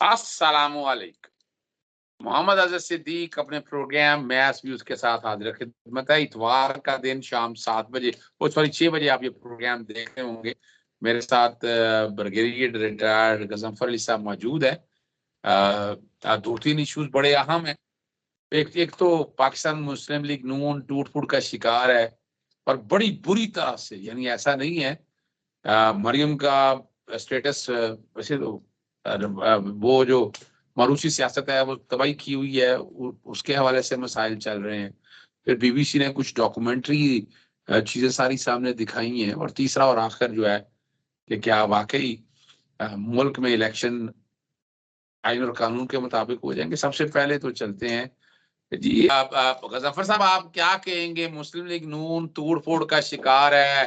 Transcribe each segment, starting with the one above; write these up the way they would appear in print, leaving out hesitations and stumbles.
अस्सलामुअलैकुम। मोहम्मद अज़हर सिद्दीक अपने programme maths views के साथ हाजिर खिदमत है। इतवार का दिन शाम 7 बजे सॉरी 6 बजे आप ये प्रोग्राम देख रहे होंगे। मेरे साथ ब्रिगेडियर रिटायर्ड गजनफर अली साहब मौजूद है। 2-3 इश्यूज बड़े अहम हैं। एक तो पाकिस्तान मुस्लिम लीग नून टूट फूट का शिकार है और बड़ी बुरी तरह से, यानी ऐसा नहीं है मरियम का स्टेटस वैसे तो वो जो मारूसी सियासत है वो तबाही की हुई है, उसके हवाले से मसाइल चल रहे हैं। फिर बीबीसी ने कुछ डॉक्यूमेंट्री चीजें सारी सामने दिखाई हैं। और तीसरा और आखिर जो है कि क्या वाकई मुल्क में इलेक्शन आइन और कानून के मुताबिक हो जाएंगे। सबसे पहले तो चलते हैं जी, आप गजनफर साहब, आप क्या कहेंगे? मुस्लिम लीग नून तोड़ फोड़ का शिकार है।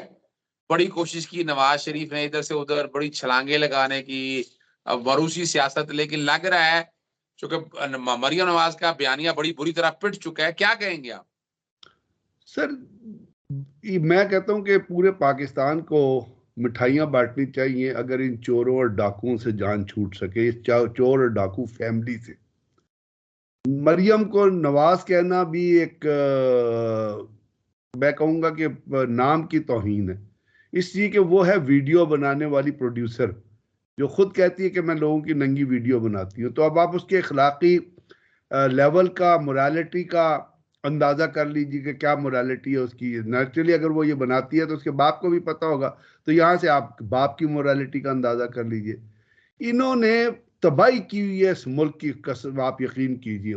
बड़ी कोशिश की नवाज शरीफ ने इधर से उधर बड़ी छलांगे लगाने की, वरूसी सियासत, लेकिन लग रहा है चूंकि मरियम नवाज का बयानिया बड़ी बुरी तरह पिट चुका है। क्या कहेंगे आप? सर, मैं कहता हूं कि पूरे पाकिस्तान को मिठाइयां बांटनी चाहिए अगर इन चोरों और डाकुओं से जान छूट सके, इस चोर और डाकू फैमिली से। मरियम को नवाज कहना भी एक मैं कहूंगा कि नाम की तौहीन है, इसलिए कि वो है वीडियो बनाने वाली प्रोड्यूसर जो खुद कहती है कि मैं लोगों की नंगी वीडियो बनाती हूँ। तो अब आप उसके अखलाकी लेवल का, मोरालिटी का अंदाजा कर लीजिए कि क्या मोरालिटी है उसकी। नेचुरली अगर वो ये बनाती है तो उसके बाप को भी पता होगा, तो यहाँ से आप बाप की मोरालिटी का अंदाजा कर लीजिए। इन्होंने तबाही की हुई है इस मुल्क की, कसम आप यकीन कीजिए,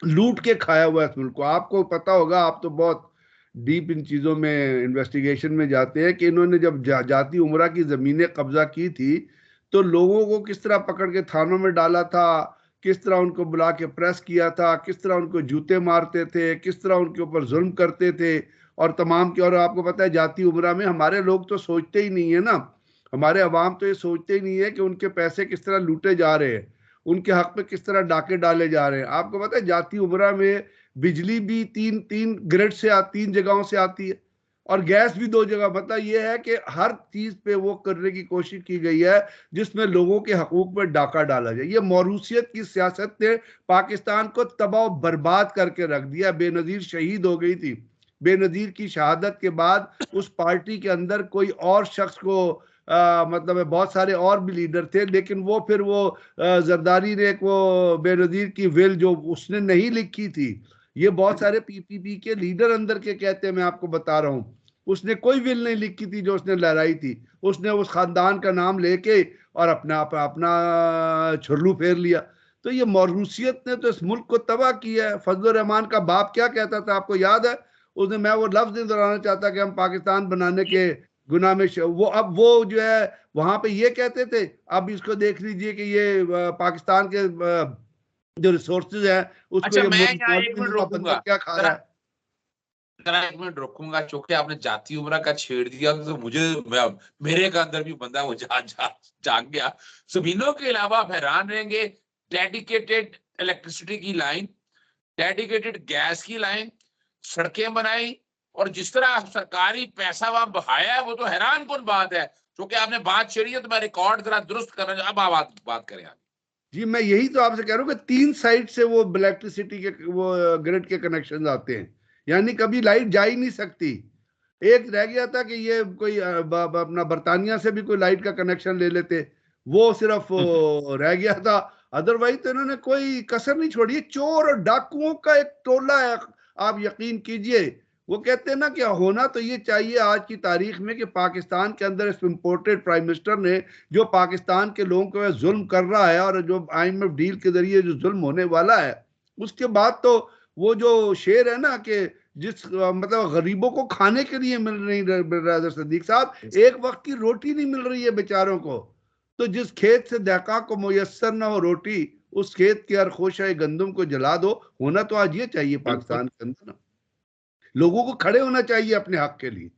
लूट के खाया हुआ है इस मुल्क को। आपको पता होगा, आप तो बहुत डीप इन चीज़ों में इन्वेस्टिगेशन में जाते हैं कि इन्होंने जब जाती उमरा की ज़मीनें कब्जा की थी तो लोगों को किस तरह पकड़ के थानों में डाला था, किस तरह उनको बुला के प्रेस किया था, किस तरह उनको जूते मारते थे, किस तरह उनके ऊपर जुल्म करते थे। और तमाम की, और आपको पता है जाती उमरा में हमारे लोग तो सोचते ही नहीं है ना, हमारे अवाम तो ये सोचते ही नहीं है कि उनके पैसे किस तरह लूटे जा रहे हैं, उनके हक पे किस तरह डाके डाले जा रहे हैं। आपको पता है जाती उमरा में बिजली भी तीन तीन ग्रिड से 3 जगहों से आती है और गैस भी 2 जगह। मतलब ये है कि हर चीज पे वो करने की कोशिश की गई है जिसमें लोगों के हकूक पर डाका डाला जाए। ये मौरूसियत की सियासत ने पाकिस्तान को तबाह बर्बाद करके रख दिया। बेनजीर शहीद हो गई थी, बेनजीर की शहादत के बाद उस पार्टी के अंदर कोई और शख्स को मतलब बहुत सारे और भी लीडर थे, लेकिन वो फिर वो जरदारी ने वो बेनजीर की विल जो उसने नहीं लिखी थी, ये बहुत सारे पीपीपी के लीडर अंदर के कहते हैं, मैं आपको बता रहा हूँ, उसने कोई विल नहीं लिखी थी जो उसने लहराई थी। उसने उस खानदान का नाम लेके और अपना अपना छुरलू फेर लिया। तो ये मौरूसियत ने तो इस मुल्क को तबाह किया है। फजल रहमान का बाप क्या कहता था, आपको याद है? उसने, मैं वो लफ्ज नहीं दोहराना चाहता कि हम पाकिस्तान बनाने के गुनाह में वो, अब वो जो है वहां पे ये कहते थे। अब इसको देख लीजिए कि ये पाकिस्तान के जो रिसोर्सेज है उसको अच्छा, ये मैं यहाँ 1 मिनट का बंदर क्या खा रहा है। 1 मिनट रोकूंगा, चूंकि आपने जाती उमरा का छेड़ दिया तो मुझे मेरे का अंदर भी बंदा वो जाग गया। जमीनों के अलावा आप हैरान रहेंगे, डेडिकेटेड इलेक्ट्रिसिटी की लाइन, डेडिकेटेड गैस की लाइन, सड़कें बनाई और जिस तरह सरकारी पैसा वहां बहाया है वो तो हैरान कुन बात है। क्योंकि आपने बात छेड़ी है तो मैं रिकॉर्ड जरा दुरुस्त करना, अब आप बात करें आप। जी, मैं यही तो आपसे कह रहा हूँ कि 3 साइड से वो इलेक्ट्रिसिटी के वो ग्रिड के कनेक्शन आते हैं, यानी कभी लाइट जा ही नहीं सकती। एक रह गया था कि ये कोई अपना बर्तानिया से भी कोई लाइट का कनेक्शन ले लेते, वो सिर्फ रह गया था। अदरवाइज तो इन्होंने कोई कसर नहीं छोड़ी। चोर और डाकुओं का एक टोला है, आप यकीन कीजिए। वो कहते हैं ना कि होना तो ये चाहिए आज की तारीख में कि पाकिस्तान के अंदर इस इम्पोर्टेड प्राइम मिनिस्टर ने जो पाकिस्तान के लोगों को जुल्म कर रहा है और जो IMF डील के जरिए जो जुल्म होने वाला है, उसके बाद तो वो जो शेर है ना कि जिस मतलब गरीबों को खाने के लिए मिल रहा सदीक साहब, एक वक्त की रोटी नहीं मिल रही है बेचारों को। तो जिस खेत से दहका को मुयसर ना हो रोटी, उस खेत के हर खोशाए गंदम को जला दो। होना तो आज ये चाहिए पाकिस्तान के अंदर ना, लोगों को खड़े होना चाहिए अपने हक के लिए,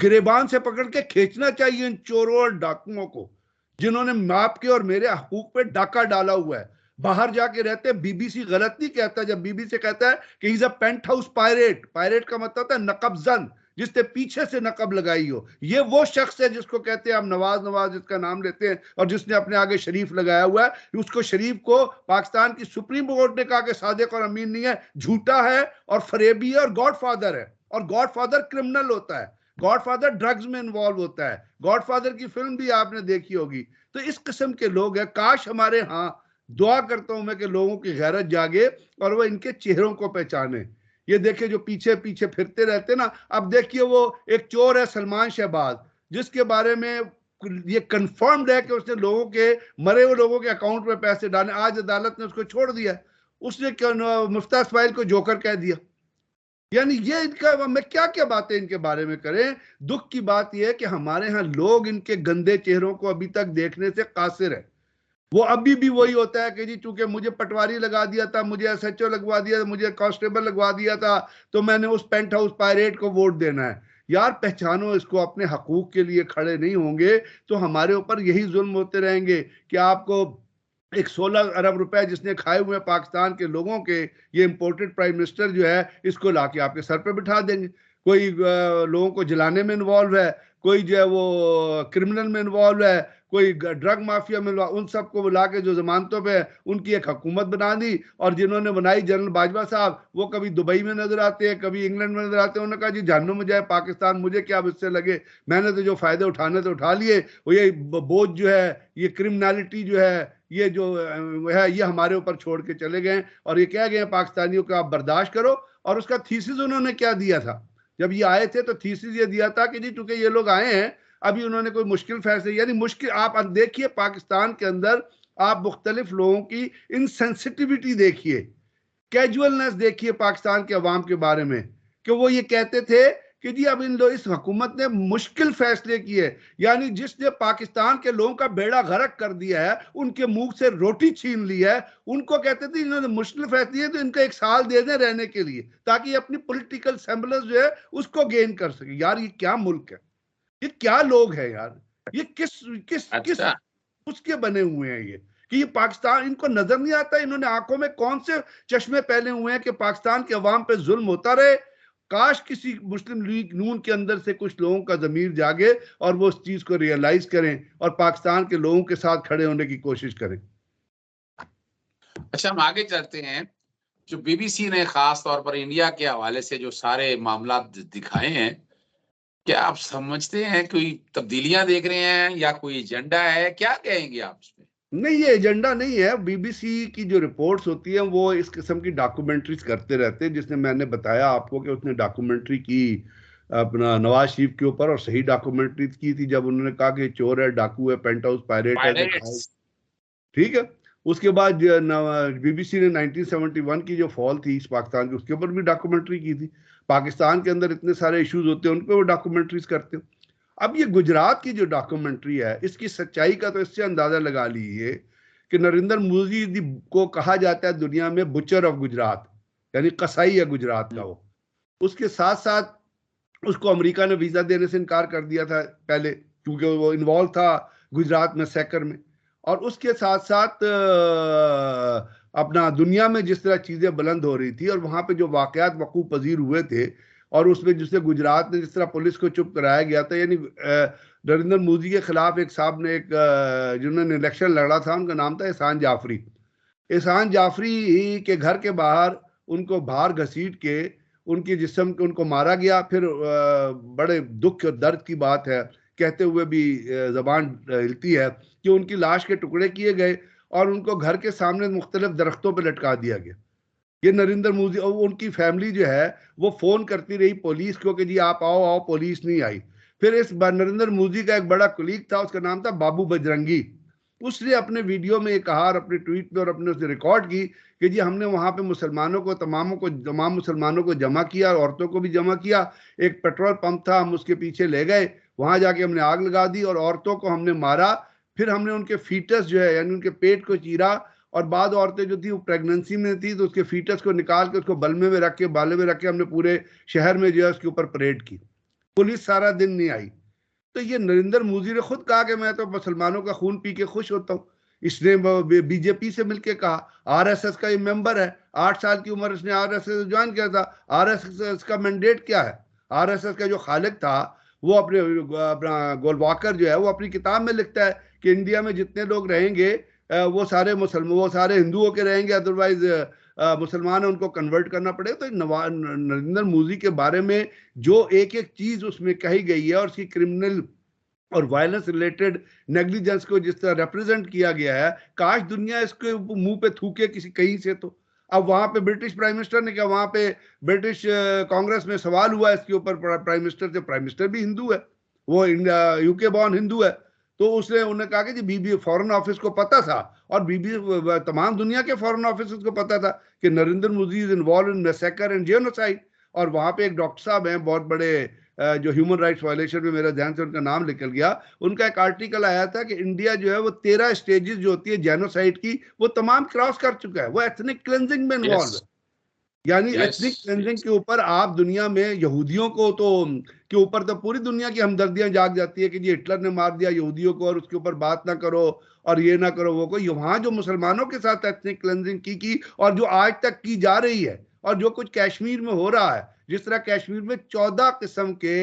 गिरेबान से पकड़ के खींचना चाहिए इन चोरों और डाकुओं को जिन्होंने माप के और मेरे हकूक पे डाका डाला हुआ है। बाहर जाके रहते हैं, बीबीसी गलत नहीं कहता जब बीबीसी कहता है कि is a paint house pirate. Pirate का मतलब होता है नकबजन, जिसने पीछे से नकब लगाई हो। ये वो शख्स है जिसको कहते हैं हम नवाज नवाज जिसका नाम लेते हैं, और जिसने अपने आगे शरीफ लगाया हुआ है। उसको शरीफ को पाकिस्तान की सुप्रीम कोर्ट ने कहा कि सादिक और अमीन नहीं है, झूठा है और फरेबी है और गॉडफादर है। और गॉडफादर क्रिमिनल होता है, गॉडफादर ड्रग्स में इन्वॉल्व होता है। गॉडफादर की फिल्म भी आपने देखी होगी। तो इस किस्म के लोग हैं। काश हमारे यहाँ, दुआ करता हूं मैं कि लोगों की गैरत जागे और वो इनके चेहरों को पहचाने। ये देखिए जो पीछे पीछे फिरते रहते ना, अब देखिए वो एक चोर है सलमान शहबाज, जिसके बारे में ये कंफर्म्ड है कि उसने लोगों के, मरे हुए लोगों के अकाउंट में पैसे डाले। आज अदालत ने उसको छोड़ दिया। उसने मुफ्ता इस्माइल को जोकर कह दिया। यानी ये इनका, मैं क्या क्या बातें इनके बारे में करें। दुख की बात यह है कि हमारे यहाँ लोग इनके गंदे चेहरों को अभी तक देखने से कासिर है। वो अभी भी वही होता है कि जी चूंकि मुझे पटवारी लगा दिया था, मुझे एसएचओ लगवा दिया, मुझे कांस्टेबल लगवा दिया था, तो मैंने उस पेंट हाउस पायरेट को वोट देना है। यार पहचानो इसको, अपने हकूक के लिए खड़े नहीं होंगे तो हमारे ऊपर यही जुल्म होते रहेंगे कि आपको एक 16 अरब रुपए जिसने खाए हुए पाकिस्तान के लोगों के, ये इंपोर्टेड प्राइम मिनिस्टर जो है, इसको लाके आपके सर पे बिठा देंगे। कोई लोगों को जलाने में इन्वॉल्व है, कोई जो है वो क्रिमिनल में इन्वॉल्व है, कोई ड्रग माफिया में, उन सबको बुला के जो जमानतों पे उनकी एक हुकूमत बना दी। और जिन्होंने बनाई, जनरल बाजवा साहब, वो कभी दुबई में नजर आते हैं, कभी इंग्लैंड में नजर आते हैं। उन्होंने कहा जी जहन्नुम में जाए पाकिस्तान, मुझे क्या अब इससे लगे, मैंने तो जो फायदे उठाने तो उठा लिए। वो ये बोझ जो है, ये क्रिमिनलिटी जो है, ये जो है, ये हमारे ऊपर छोड़ के चले गए और ये कह गए पाकिस्तानियों को आप बर्दाश्त करो। और उसका थीसिस उन्होंने क्या दिया था जब ये आए थे, तो थीसिस ये दिया था कि जी चूंकि ये लोग आए हैं, अभी उन्होंने कोई मुश्किल फैसले, यानी मुश्किल, आप देखिए पाकिस्तान के अंदर आप मुख्तलिफ लोगों की इनसेंसिटिविटी देखिए, कैजुअलनेस देखिए पाकिस्तान के अवाम के बारे में, कि वो ये कहते थे कि जी अब इन लोग, इस हुकूमत ने मुश्किल फैसले किए। यानी जिसने पाकिस्तान के लोगों का बेड़ा गर्क कर दिया है, उनके मुंह से रोटी छीन ली है, उनको कहते थे इन्होंने मुश्किल फैसले तो इनको 1 साल दे दें रहने के लिए, ताकि अपनी पॉलिटिकल सेम्बलेंस जो है उसको गेन कर सके। यार ये क्या मुल्क है, ये क्या लोग हैं यार, ये किस किस किस अच्छा, उसके बने हुए हैं ये, कि ये पाकिस्तान, इनको नजर नहीं आता, इन्होंने आंखों में कौन से चश्मे पहने हुए हैं कि पाकिस्तान के अवाम पे जुल्म होता रहे। काश किसी मुस्लिम लीग नून के अंदर से कुछ लोगों का जमीर जागे और वो उस चीज को रियलाइज करें और पाकिस्तान के लोगों के साथ खड़े होने की कोशिश करें। अच्छा, हम आगे चलते हैं। जो बीबीसी ने खास तौर पर इंडिया के हवाले से जो सारे मामला दिखाए हैं, क्या आप समझते हैं कोई तब्दीलियां देख रहे हैं या कोई एजेंडा है? क्या कहेंगे आप इसमें? नहीं, ये एजेंडा नहीं है। बीबीसी की जो रिपोर्ट्स होती हैं वो इस किस्म की डॉक्यूमेंट्रीज करते रहते हैं, जिसने मैंने बताया आपको कि उसने डॉक्यूमेंट्री की अपना नवाज शरीफ के ऊपर, और सही डॉक्यूमेंट्री की थी जब उन्होंने कहा कि चोर है, डाकू है, पेंट हाउस पायरेट है, पायरेट्स। ठीक है। उसके बाद बीबीसी ने 1971 की जो फॉल थी इस पाकिस्तान की, उसके ऊपर भी डॉक्यूमेंट्री की थी। पाकिस्तान के अंदर इतने सारे इश्यूज होते हैं, उन पर वो डॉक्यूमेंट्रीज करते हैं। अब ये गुजरात की जो डॉक्यूमेंट्री है, इसकी सच्चाई का तो इससे अंदाजा लगा लीजिए कि नरेंद्र मोदी को कहा जाता है दुनिया में बुचर ऑफ गुजरात, यानी कसाई है गुजरात का वो। उसके साथ साथ उसको अमेरिका ने वीजा देने से इनकार कर दिया था पहले, क्योंकि वो इन्वॉल्व था गुजरात में सैकर में। और उसके साथ साथ अपना दुनिया में जिस तरह चीजें बुलंद हो रही थी और वहां पे जो वाकयात वकूफ पजीर हुए थे, और उसमें जिससे गुजरात ने जिस तरह पुलिस को चुप कराया गया था, यानी नरेंद्र मोदी के खिलाफ एक साहब ने, एक जिन्होंने इलेक्शन लड़ा था, उनका नाम था एहसान जाफरी। एहसान जाफरी के घर के बाहर उनको बाहर घसीट के उनकी जिस्म को उनको मारा गया। फिर बड़े दुख और दर्द की बात है, कहते हुए भी जबान हिलती है, कि उनकी लाश के टुकड़े किए गए और उनको घर के सामने मुख्तलिफ दरख्तों पर लटका दिया गया। ये नरेंद्र मोदी और उनकी फैमिली जो है वो फोन करती रही पुलिस को कि जी आप आओ आओ, पुलिस नहीं आई। फिर इस बार नरेंद्र मोदी का एक बड़ा कुलीग था, उसका नाम था बाबू बजरंगी। उसने अपने वीडियो में ये कहा और अपने ट्वीट पे और अपने उसने रिकॉर्ड की कि जी हमने वहां पे मुसलमानों को, तमाम मुसलमानों को जमा किया और औरतों को भी जमा किया। एक पेट्रोल पंप था, हम उसके पीछे ले गए, वहां जाके हमने आग लगा दी और औरतों को हमने मारा। फिर हमने उनके फीटस जो है, यानी उनके पेट को चीरा, और बाद औरतें जो थी वो प्रेगनेंसी में थी, तो उसके फीटस को निकाल के उसको बलमे में रख के, बाले में रख के हमने पूरे शहर में जो है उसके ऊपर परेड की। पुलिस सारा दिन नहीं आई। तो ये नरेंद्र मोदी ने खुद कहा कि मैं तो मुसलमानों का खून पी के खुश होता हूँ। इसने बीजेपी से मिलके कहा, आरएसएस का ये मेंबर है, 8 साल की उम्र इसने आरएसएस ज्वाइन किया था। आरएसएस का मैंडेट क्या है? आरएसएस का जो खालिक था वो अपना गोलवाकर जो है वो अपनी किताब में लिखता है कि इंडिया में जितने लोग रहेंगे वो सारे मुसलमान, वो सारे हिंदुओं के रहेंगे, अदरवाइज मुसलमान उनको कन्वर्ट करना पड़ेगा। तो नरेंद्र मोदी के बारे में जो एक एक चीज उसमें कही गई है और उसकी क्रिमिनल और वायलेंस रिलेटेड नेग्लिजेंस को जिस तरह रिप्रेजेंट किया गया है, काश दुनिया इसके मुंह पे थूके किसी कहीं से। तो अब वहां पे ब्रिटिश प्राइम मिनिस्टर ने क्या, वहां पे ब्रिटिश कांग्रेस में सवाल हुआ इसके ऊपर प्राइम मिनिस्टर से, प्राइम मिनिस्टर भी हिंदू है, वो यूके बॉर्न हिंदू है। तो उसने उन्होंने कहा कि जी बीबी फॉरेन ऑफिस को पता था, और बीबी तमाम दुनिया के फॉरेन ऑफिस को पता था कि Narendra Modi is involve in massacre and genocide. और वहां पे एक डॉक्टर साहब हैं बहुत बड़े जो ह्यूमन राइट्स वायलेशन में, मेरा ध्यान से उनका नाम निकल गया, उनका एक आर्टिकल आया था कि इंडिया जो है वो 13 स्टेजेस जो होती है जेनोसाइड की वो तमाम क्रॉस कर चुका है, वो एथनिक क्लेंजिंग में इन्वॉल्व है। यानी एथनिक क्लेंजिंग के ऊपर आप दुनिया में यहूदियों को तो के ऊपर तो पूरी दुनिया की हमदर्दियां जाग जाती है कि जी हिटलर ने मार दिया यहूदियों को और उसके ऊपर बात ना करो और ये ना करो वो को। वहां जो मुसलमानों के साथ एथनिक क्लेंजिंग की और जो आज तक की जा रही है, और जो कुछ कश्मीर में हो रहा है, जिस तरह कश्मीर में 14 किस्म के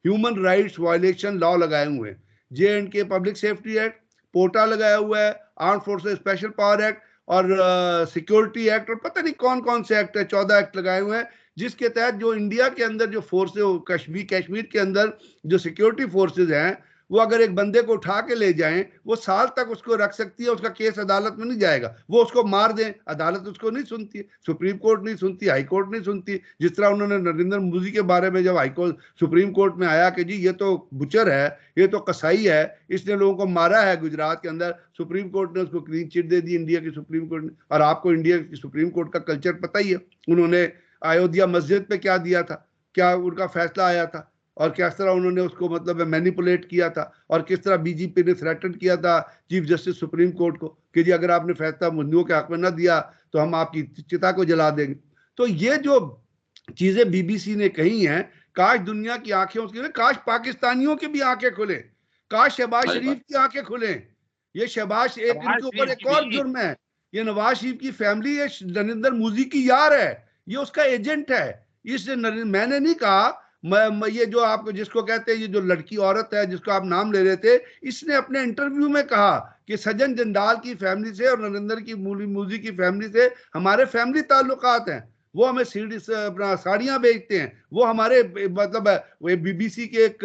ह्यूमन राइट्स वायलेशन लॉ लगाए हुए हैं, JNK पब्लिक सेफ्टी एक्ट, पोटा लगाया हुआ है, arm forces special power act और सिक्योरिटी एक्ट, और पता नहीं कौन कौन से एक्ट है, 14 एक्ट लगाए हुए हैं, जिसके तहत जो इंडिया के अंदर जो फोर्सेज, कश्मीर के अंदर जो सिक्योरिटी फोर्सेज हैं, वो अगर एक बंदे को उठा के ले जाएं, वो साल तक उसको रख सकती है, उसका केस अदालत में नहीं जाएगा, वो उसको मार दें, अदालत उसको नहीं सुनती, सुप्रीम कोर्ट नहीं सुनती, हाई कोर्ट नहीं सुनती। जिस तरह उन्होंने नरेंद्र मोदी के बारे में जब हाई कोर्ट सुप्रीम कोर्ट में आया कि जी ये तो बुचर है, ये तो कसाई है, इसने लोगों को मारा है गुजरात के अंदर, सुप्रीम कोर्ट ने उसको क्लीन चिट दे दी, इंडिया की सुप्रीम कोर्ट ने। और आपको इंडिया की सुप्रीम कोर्ट का कल्चर पता ही है, उन्होंने अयोध्या मस्जिद पे क्या दिया था, क्या उनका फैसला आया था, और किस तरह उन्होंने उसको मतलब मैनिपुलेट किया था, और किस तरह बीजेपी ने थ्रेटन किया था चीफ जस्टिस सुप्रीम कोर्ट को कि जी अगर आपने फैसला हिंदुओं के हक में न दिया तो हम आपकी चिता को जला देंगे। तो ये जो चीजें BBC ने कही हैं, काश दुनिया की आंखें उसकी, काश पाकिस्तानियों की भी आंखें खुले, काश शहबाज शरीफ की आंखें खुले। ये शहबाज एक इनके ऊपर एक और जुर्म है, ये नवाज शरीफ की फैमिली, ये नरेंद्र मोदी की यार है, ये उसका एजेंट है। इस मैंने नहीं कहा, ये जो आप जिसको कहते हैं, ये जो लड़की औरत है जिसको आप नाम ले रहे थे, इसने अपने इंटरव्यू में कहा कि सज्जन जंडाल की फैमिली से और नरेंद्र की मोदी की फैमिली से हमारे फैमिली ताल्लुकात हैं, वो हमें साड़ियां बेचते हैं, वो हमारे मतलब BBC के एक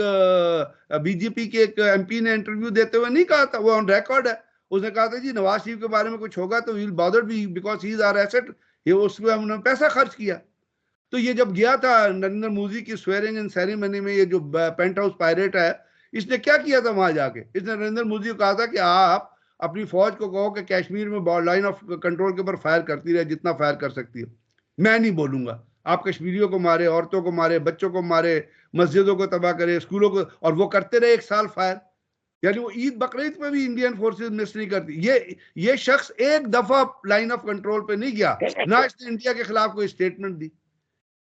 BJP के एक MP ने इंटरव्यू देते हुए नहीं कहा था, वो ऑन रिकॉर्ड है, उसने कहा था जी नवाज शरीफ के बारे में कुछ होगा तो we will bother be because he is our asset, ये उसमें हमने पैसा खर्च किया। तो ये जब गया था नरेंद्र मोदी की स्वेरिंग इन सेरेमनी में, ये जो पेंट हाउस पायरेट है, इसने क्या किया था वहां जाके, इसने नरेंद्र मोदी को कहा था कि आप अपनी फौज को कहो कि कश्मीर में लाइन ऑफ कंट्रोल के ऊपर फायर करती रहे जितना फायर कर सकती है, मैं नहीं बोलूंगा, आप कश्मीरियों को मारे, औरतों को मारे, बच्चों को मारे, मस्जिदों को तबाह करे, स्कूलों को, और वो करते रहे 1 साल फायर। यानी वो ईद बकरीद पे भी इंडियन फोर्सेस मिस नहीं करती। ये शख्स एक दफा लाइन ऑफ कंट्रोल पे नहीं गया, ना इसने इंडिया के खिलाफ कोई स्टेटमेंट दी।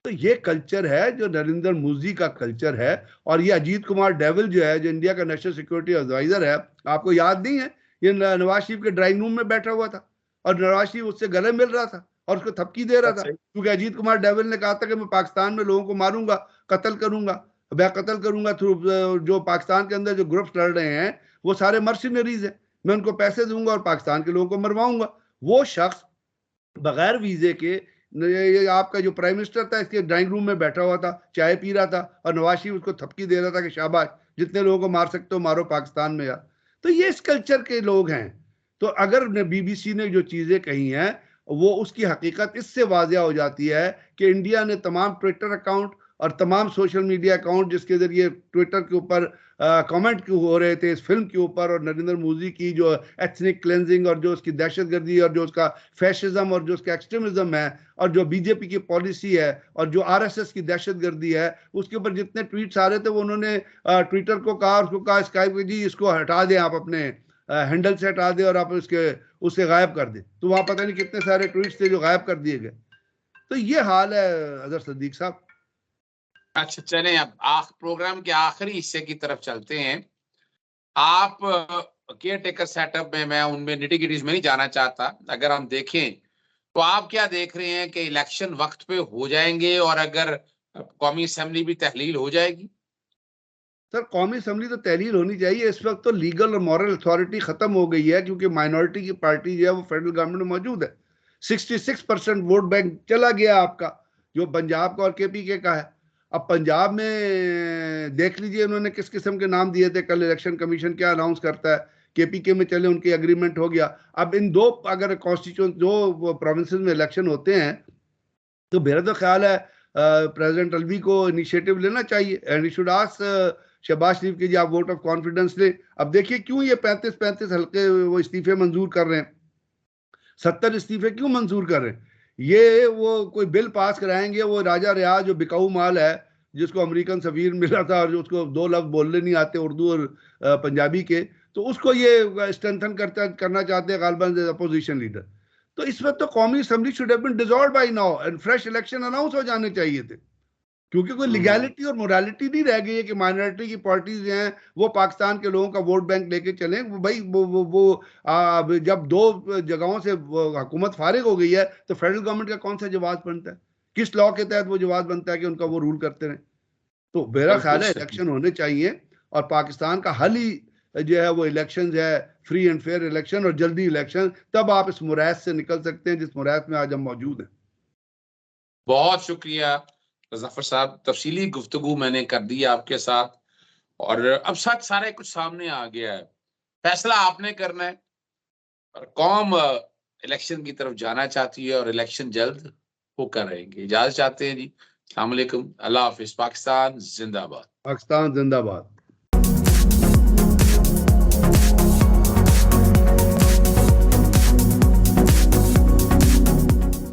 तो ये कल्चर है जो नरेंद्र मोदी का कल्चर है। और ये अजीत कुमार डेविल जो है, जो इंडिया का नेशनल सिक्योरिटी एडवाइजर है, आपको याद नहीं है, ये नवाज शरीफ के ड्राइंग रूम में बैठा हुआ था और नवाज शरीफ उससे गले मिल रहा था और उसको थपकी दे रहा था, क्योंकि अजीत कुमार डेविल ने कहा था कि मैं पाकिस्तान में लोगों को मारूंगा, कत्ल करूंगा, मैं कत्ल करूंगा थ्रू जो पाकिस्तान के अंदर जो ग्रुप्स लड़ रहे हैं वो सारे मर्सिनरीज हैं, मैं उनको पैसे दूंगा और पाकिस्तान के लोगों को मरवाऊंगा। वो शख्स बगैर वीजे के, ये आपका जो प्राइम मिनिस्टर था इसके ड्राइंग रूम में बैठा हुआ था, चाय पी रहा था और नवाज शरीफ उसको थपकी दे रहा था कि शाबाश, जितने लोगों को मार सकते हो मारो पाकिस्तान में यार। तो ये इस कल्चर के लोग हैं। तो अगर BBC ने जो चीजें कही हैं वो उसकी हकीकत इससे वाजिया हो जाती है कि इंडिया ने तमाम ट्विटर अकाउंट और तमाम सोशल मीडिया अकाउंट जिसके जरिए ट्विटर के ऊपर कमेंट हो रहे थे इस फिल्म के ऊपर, और नरेंद्र मोदी की जो एथनिक क्लेंजिंग और जो उसकी दहशतगर्दी और जो उसका फैशिज्म और जो उसका एक्सट्रीमिज्म है और जो बीजेपी की पॉलिसी है और जो RSS की दहशतगर्दी है, उसके ऊपर जितने ट्वीट्स आ रहे थे वो उन्होंने ट्विटर को कहा, उसको कहा स्काइप को जी इसको हटा दें, आप अपने हैंडल से हटा दें और आप उससे गायब कर दें। तो वहां पता नहीं कितने सारे ट्वीट्स थे जो गायब कर दिए गए। तो ये हाल है अजहर सिद्दीक साहब। अच्छा चलें, अब प्रोग्राम के आखिरी हिस्से की तरफ चलते हैं। आप केयर टेकर सेटअप में, मैं उनमें निटी-गिटीज में नहीं जाना चाहता, अगर हम देखें तो आप क्या देख रहे हैं कि इलेक्शन वक्त पे हो जाएंगे, और अगर अब कौमी असम्बली भी तहलील हो जाएगी। सर कौमी असम्बली तो तहलील होनी चाहिए। इस वक्त तो लीगल और मॉरल अथॉरिटी खत्म हो गई है, क्योंकि माइनॉरिटी की पार्टी जो है वो फेडरल गवर्नमेंट में मौजूद है। 66% वोट बैंक चला गया आपका, जो पंजाब का और KPK का है। अब पंजाब में देख लीजिए उन्होंने किस किस्म के नाम दिए थे। कल इलेक्शन कमीशन क्या अनाउंस करता है। KPK में चले, उनके एग्रीमेंट हो गया। अब इन दो अगर कॉन्स्टिट्यूंट दो प्रोविंसेस में इलेक्शन होते हैं तो मेरा तो ख्याल है प्रेसिडेंट अलवी को इनिशिएटिव लेना चाहिए and he should ask Shahbaz Sharif के जी आप वोट ऑफ कॉन्फिडेंस ले। अब देखिए क्यों ये 35-35 हल्के वो इस्तीफे मंजूर कर रहे हैं, 70 इस्तीफे क्यों मंजूर कर रहे हैं। ये वो कोई बिल पास कराएंगे, वो राजा रियाज जो बिकाऊ माल है, जिसको अमेरिकन सफीर मिला था और जो उसको 2 लफ्ज बोलने नहीं आते उर्दू और पंजाबी के, तो उसको ये स्ट्रेंथन करना चाहते हैं गालिबन अपोजिशन लीडर। तो इस वक्त तो कौमी assembly should have been dissolved by now and fresh election announce हो जाने चाहिए थे, क्योंकि कोई लीगैलिटी और मोरालिटी नहीं रह गई है कि माइनॉरिटी की पार्टीज हैं वो पाकिस्तान के लोगों का वोट बैंक लेके चलें। वो भाई जब 2 जगहों से हुकूमत फारिग हो गई है तो फेडरल गवर्नमेंट का कौन सा जवाब बनता है, किस लॉ के तहत वो जवाब बनता है कि उनका वो रूल करते रहें। तो मेरा ख्याल है इलेक्शन होने चाहिए और पाकिस्तान का हल ही जो है वो इलेक्शन है, फ्री एंड फेयर इलेक्शन और जल्दी इलेक्शन। तब आप इस मुराद से निकल सकते हैं जिस मुराद में आज हम मौजूद हैं। बहुत शुक्रिया ज़फ़र साहब, तफसीली गुफ्तगू मैंने कर दी आपके साथ और अब सच सारे कुछ सामने आ गया है। फैसला आपने करना है और कौम इलेक्शन की तरफ जाना चाहती है और इलेक्शन जल्द होकर रहेंगे। इजाजत चाहते हैं जी। अस्सलाम वालेकुम, अल्लाह हाफिज। पाकिस्तान जिंदाबाद। पाकिस्तान जिंदाबाद।